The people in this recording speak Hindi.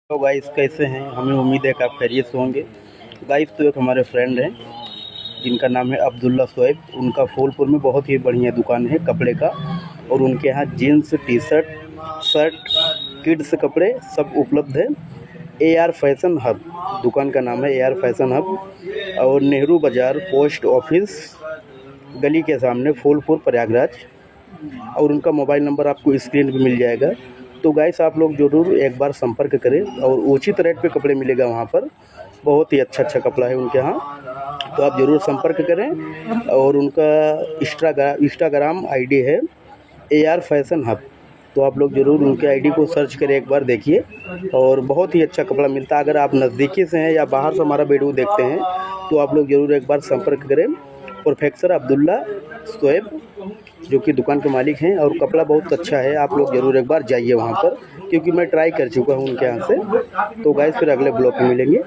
तो गाइस कैसे हैं। हमें उम्मीद है कि आप खैरियत से होंगे। गाइस तो एक हमारे फ्रेंड हैं जिनका नाम है अब्दुल्ला शोएब। उनका फूलपुर में बहुत ही बढ़िया दुकान है कपड़े का, और उनके यहाँ jeans, T shirt, shirt, kids कपड़े सब उपलब्ध है। AR फैशन हब दुकान का नाम है, AR फैशन हब, और नेहरू बाज़ार पोस्ट ऑफिस गली के सामने फूलपुर प्रयागराज। और उनका मोबाइल नंबर आपको स्क्रीन पे मिल जाएगा। तो गाइस आप लोग ज़रूर एक बार संपर्क करें, और उचित रेट पे कपड़े मिलेगा वहाँ पर। बहुत ही अच्छा कपड़ा है उनके यहाँ, तो आप ज़रूर संपर्क करें। और उनका इंस्टाग्राम आईडी है AR फैशन हब, तो आप लोग ज़रूर उनके आईडी को सर्च करें, एक बार देखिए। और बहुत ही अच्छा कपड़ा मिलता है। अगर आप नज़दीकी से हैं या बाहर से हमारा वीडियो देखते हैं तो आप लोग ज़रूर एक बार संपर्क करें। प्रोफेसर अब्दुल्ला शोएब जो कि दुकान के मालिक हैं, और कपड़ा बहुत अच्छा है। आप लोग ज़रूर एक बार जाइए वहाँ पर, क्योंकि मैं ट्राई कर चुका हूँ उनके यहाँ से। तो गाइस फिर अगले ब्लॉग में मिलेंगे।